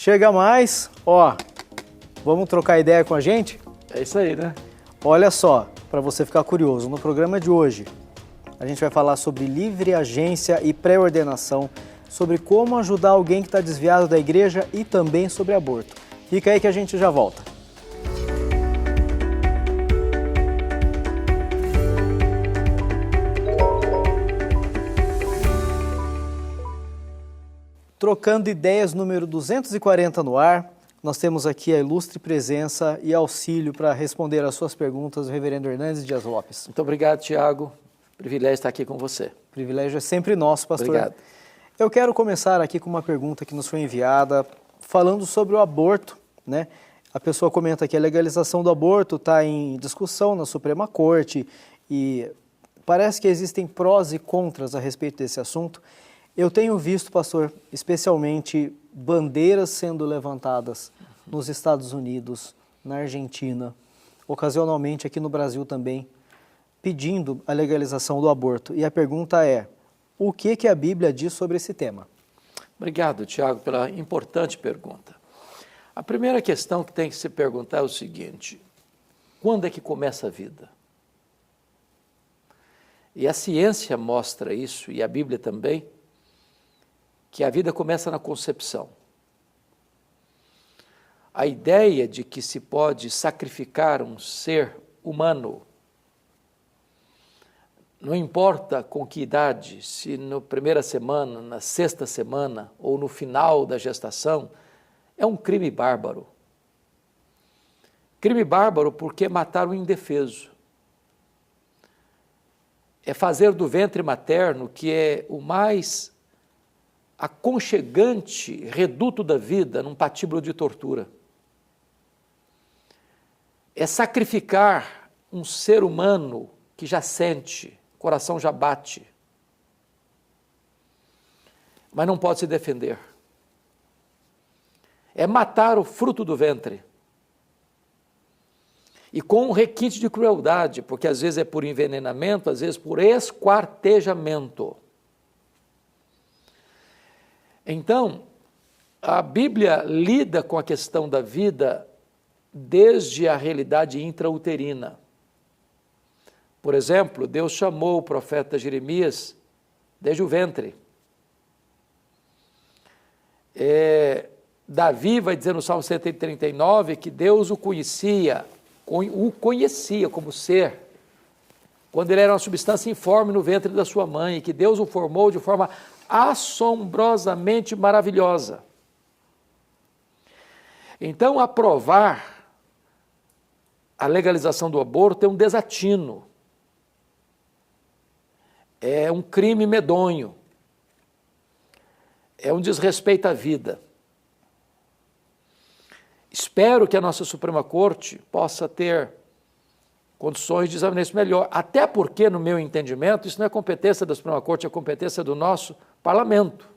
Chega mais, ó, vamos trocar ideia com a gente? É isso aí, né? Olha só, para você ficar curioso, no programa de hoje a gente vai falar sobre livre agência e pré-ordenação, sobre como ajudar alguém que está desviado da igreja e também sobre aborto. Fica aí que a gente já volta. Trocando Ideias número 240 no ar, nós temos aqui a ilustre presença e auxílio para responder às suas perguntas do reverendo Hernandes Dias Lopes. Muito obrigado, Tiago. Privilégio estar aqui com você. O privilégio é sempre nosso, pastor. Obrigado. Eu quero começar aqui com uma pergunta que nos foi enviada, falando sobre o aborto, né? A pessoa comenta que a legalização do aborto está em discussão na Suprema Corte e parece que existem prós e contras a respeito desse assunto. Eu tenho visto, pastor, especialmente bandeiras sendo levantadas nos Estados Unidos, na Argentina, ocasionalmente aqui no Brasil também, pedindo a legalização do aborto. E a pergunta é, o que a Bíblia diz sobre esse tema? Obrigado, Tiago, pela importante pergunta. A primeira questão que tem que se perguntar é o seguinte: quando é que começa a vida? E a ciência mostra isso, e a Bíblia também, que a vida começa na concepção. A ideia de que se pode sacrificar um ser humano, não importa com que idade, se na primeira semana, na sexta semana ou no final da gestação, é um crime bárbaro. Crime bárbaro porque é matar o indefeso. É fazer do ventre materno, que é o mais aconchegante reduto da vida, num patíbulo de tortura. É sacrificar um ser humano que já sente, o coração já bate, mas não pode se defender. É matar o fruto do ventre. E com um requinte de crueldade, porque às vezes é por envenenamento, às vezes por esquartejamento. Então, a Bíblia lida com a questão da vida desde a realidade intrauterina. Por exemplo, Deus chamou o profeta Jeremias desde o ventre. Davi vai dizer no Salmo 139 que Deus o conhecia como ser, quando ele era uma substância informe no ventre da sua mãe, e que Deus o formou de forma assombrosamente maravilhosa. Então, aprovar a legalização do aborto é um desatino, é um crime medonho, é um desrespeito à vida. Espero que a nossa Suprema Corte possa ter condições de examinar isso melhor, até porque, no meu entendimento, isso não é competência da Suprema Corte, é competência do nosso parlamento.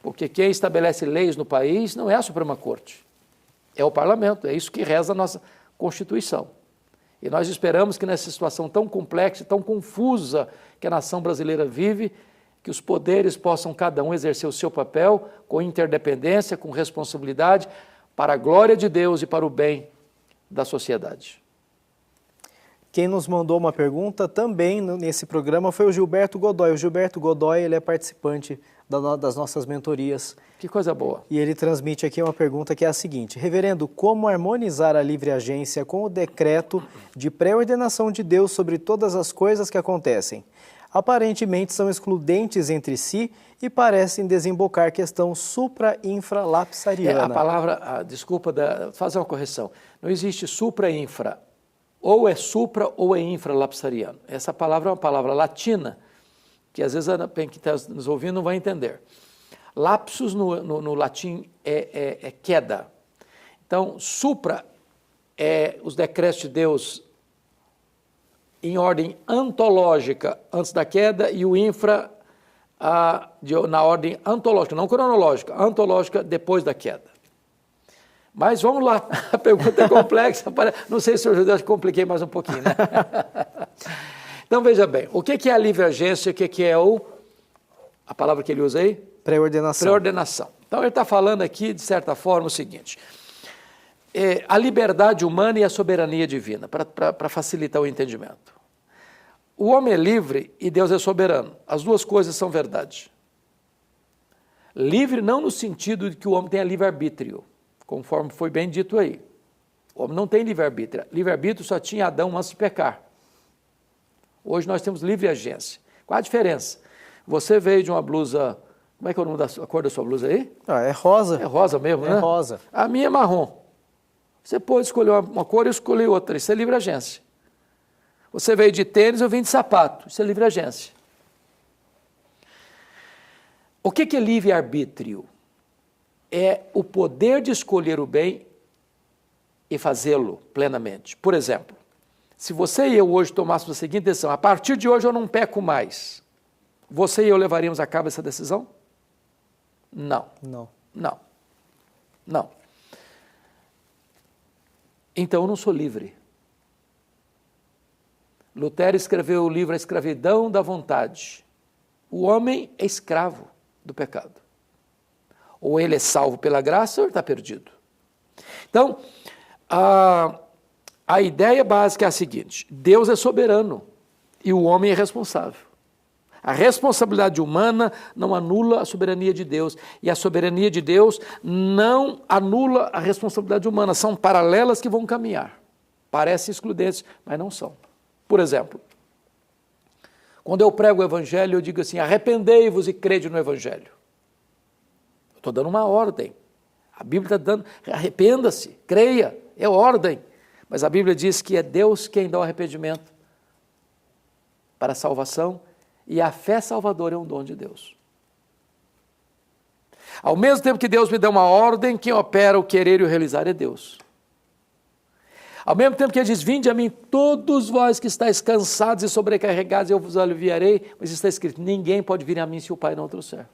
Porque quem estabelece leis no país não é a Suprema Corte, é o parlamento, é isso que reza a nossa Constituição. E nós esperamos que nessa situação tão complexa, tão confusa que a nação brasileira vive, que os poderes possam cada um exercer o seu papel com interdependência, com responsabilidade, para a glória de Deus e para o bem da sociedade. Quem nos mandou uma pergunta também nesse programa foi o Gilberto Godoy. O Gilberto Godoy, ele é participante das nossas mentorias. Que coisa boa. E ele transmite aqui uma pergunta que é a seguinte: reverendo, como harmonizar a livre agência com o decreto de pré-ordenação de Deus sobre todas as coisas que acontecem? Aparentemente são excludentes entre si e parecem desembocar questão supra-infra-lapsariana. A palavra, desculpa, fazer uma correção. Não existe supra-infra. Ou é supra ou é infra-lapsariano. Essa palavra é uma palavra latina, que às vezes quem está nos ouvindo não vai entender. Lapsus no latim é queda. Então, supra é os decretos de Deus em ordem antológica antes da queda, e o infra na ordem antológica, não cronológica, antológica depois da queda. Mas vamos lá, a pergunta é complexa, não sei se eu acho que compliquei mais um pouquinho, né? Então veja bem, o que é a livre agência, o que é a palavra que ele usa aí? Pré-ordenação. Pré-ordenação. Então ele está falando aqui, de certa forma, o seguinte, a liberdade humana e a soberania divina, para facilitar o entendimento. O homem é livre e Deus é soberano. As duas coisas são verdade. Livre não no sentido de que o homem tenha livre-arbítrio, conforme foi bem dito aí. O homem não tem livre-arbítrio. Livre-arbítrio só tinha Adão antes de pecar. Hoje nós temos livre agência. Qual a diferença? Você veio de uma blusa... Como é que é o nome a cor da sua blusa aí? É rosa. É rosa mesmo, né? É rosa. A minha é marrom. Você pode escolher uma cor e eu escolhi outra. Isso é livre agência. Você veio de tênis, eu vim de sapato. Isso é livre agência. O que é livre-arbítrio? É o poder de escolher o bem e fazê-lo plenamente. Por exemplo, se você e eu hoje tomássemos a seguinte decisão, a partir de hoje eu não peco mais, você e eu levaríamos a cabo essa decisão? Não. Não. Não. Não. Então eu não sou livre. Lutero escreveu o livro A Escravidão da Vontade. O homem é escravo do pecado. Ou ele é salvo pela graça ou ele está perdido. Então, a ideia básica é a seguinte: Deus é soberano e o homem é responsável. A responsabilidade humana não anula a soberania de Deus, e a soberania de Deus não anula a responsabilidade humana. São paralelas que vão caminhar. Parecem excludentes, mas não são. Por exemplo, quando eu prego o Evangelho, eu digo assim: arrependei-vos e crede no Evangelho. Eu estou dando uma ordem. A Bíblia está dando, arrependa-se, creia, é ordem. Mas a Bíblia diz que é Deus quem dá o arrependimento para a salvação, e a fé salvadora é um dom de Deus. Ao mesmo tempo que Deus me dá uma ordem, quem opera o querer e o realizar é Deus. Ao mesmo tempo que ele diz: vinde a mim todos vós que estáis cansados e sobrecarregados, eu vos aliviarei, mas está escrito: ninguém pode vir a mim se o Pai não trouxer.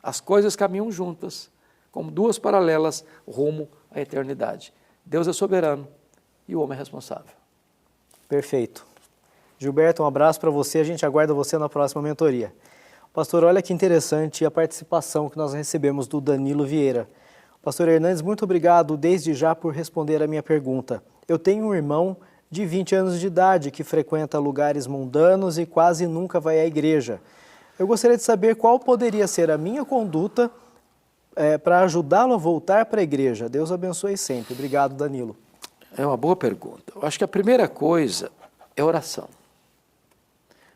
As coisas caminham juntas, como duas paralelas rumo à eternidade. Deus é soberano e o homem é responsável. Perfeito. Gilberto, um abraço para você, a gente aguarda você na próxima mentoria. Pastor, olha que interessante a participação que nós recebemos do Danilo Vieira. Pastor Hernandes, muito obrigado desde já por responder a minha pergunta. Eu tenho um irmão de 20 anos de idade que frequenta lugares mundanos e quase nunca vai à igreja. Eu gostaria de saber qual poderia ser a minha conduta para ajudá-lo a voltar para a igreja. Deus abençoe sempre. Obrigado, Danilo. É uma boa pergunta. Eu acho que a primeira coisa é oração.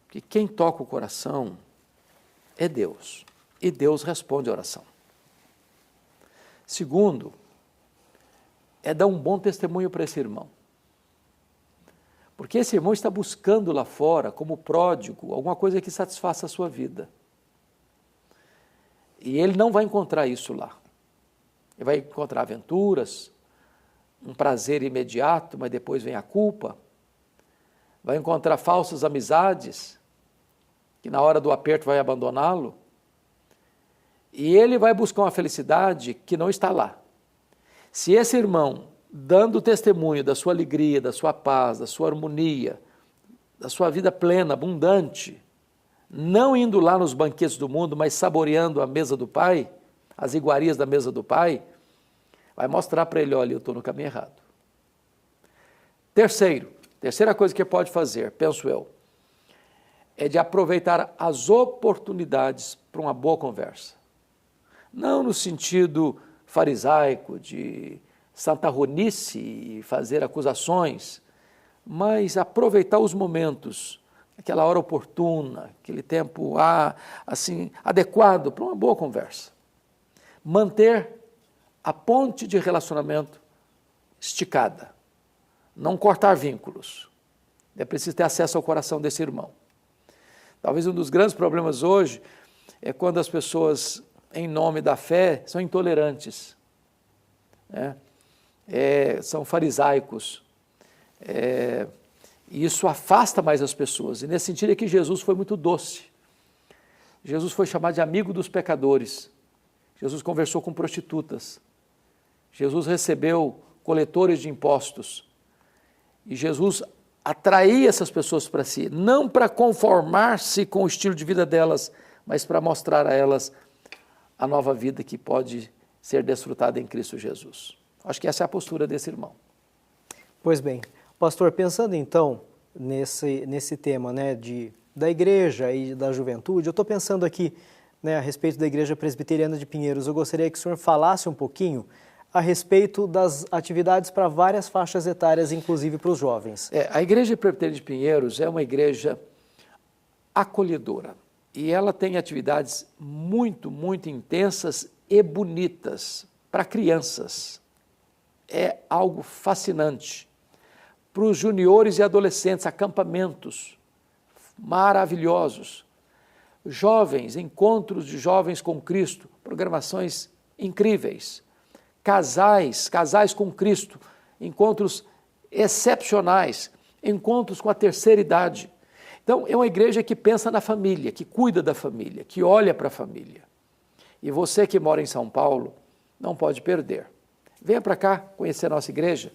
Porque quem toca o coração é Deus. E Deus responde a oração. Segundo, é dar um bom testemunho para esse irmão. Porque esse irmão está buscando lá fora, como pródigo, alguma coisa que satisfaça a sua vida. E ele não vai encontrar isso lá. Ele vai encontrar aventuras, um prazer imediato, mas depois vem a culpa. Vai encontrar falsas amizades, que na hora do aperto vai abandoná-lo. E ele vai buscar uma felicidade que não está lá. Se esse irmão, dando testemunho da sua alegria, da sua paz, da sua harmonia, da sua vida plena, abundante, não indo lá nos banquetes do mundo, mas saboreando a mesa do Pai, as iguarias da mesa do Pai, vai mostrar para ele: olha, eu estou no caminho errado. Terceira coisa que ele pode fazer, penso eu, é de aproveitar as oportunidades para uma boa conversa. Não no sentido farisaico, de santarronice e fazer acusações, mas aproveitar os momentos, aquela hora oportuna, aquele tempo assim, adequado para uma boa conversa. Manter a ponte de relacionamento esticada, não cortar vínculos. É preciso ter acesso ao coração desse irmão. Talvez um dos grandes problemas hoje é quando as pessoas, em nome da fé, são intolerantes, né? São farisaicos. E isso afasta mais as pessoas. E nesse sentido é que Jesus foi muito doce. Jesus foi chamado de amigo dos pecadores. Jesus conversou com prostitutas. Jesus recebeu coletores de impostos. E Jesus atraía essas pessoas para si, não para conformar-se com o estilo de vida delas, mas para mostrar a elas a nova vida que pode ser desfrutada em Cristo Jesus. Acho que essa é a postura desse irmão. Pois bem, pastor, pensando então nesse tema, né, da igreja e da juventude, eu estou pensando aqui, né, a respeito da Igreja Presbiteriana de Pinheiros. Eu gostaria que o senhor falasse um pouquinho a respeito das atividades para várias faixas etárias, inclusive para os jovens. A Igreja Presbiteriana de Pinheiros é uma igreja acolhedora e ela tem atividades muito, muito intensas e bonitas para crianças. É algo fascinante. Para os juniores e adolescentes, acampamentos maravilhosos. Jovens, encontros de jovens com Cristo, programações incríveis. Casais com Cristo, encontros excepcionais, encontros com a terceira idade. Então, é uma igreja que pensa na família, que cuida da família, que olha para a família. E você que mora em São Paulo, não pode perder. Venha para cá conhecer a nossa igreja.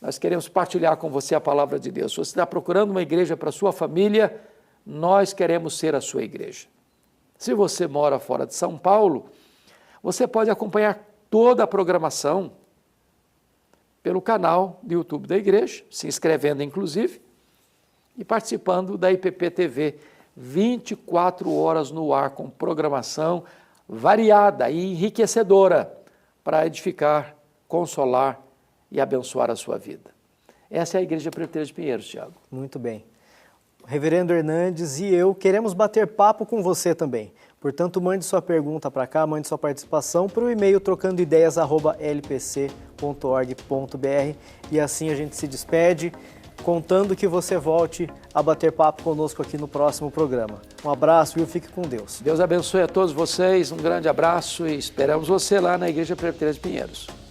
Nós queremos partilhar com você a palavra de Deus. Se você está procurando uma igreja para a sua família, nós queremos ser a sua igreja. Se você mora fora de São Paulo, você pode acompanhar toda a programação pelo canal do YouTube da igreja, se inscrevendo inclusive, e participando da IPP TV, 24 horas no ar, com programação variada e enriquecedora para edificar, consolar e abençoar a sua vida. Essa é a Igreja Presbiteriana de Pinheiros, Tiago. Muito bem. O reverendo Hernandes e eu queremos bater papo com você também. Portanto, mande sua pergunta para cá, mande sua participação para o e-mail trocandoideias@lpc.org.br e assim a gente se despede, contando que você volte a bater papo conosco aqui no próximo programa. Um abraço e fique com Deus. Deus abençoe a todos vocês, um grande abraço e esperamos você lá na Igreja Presbiteriana de Pinheiros.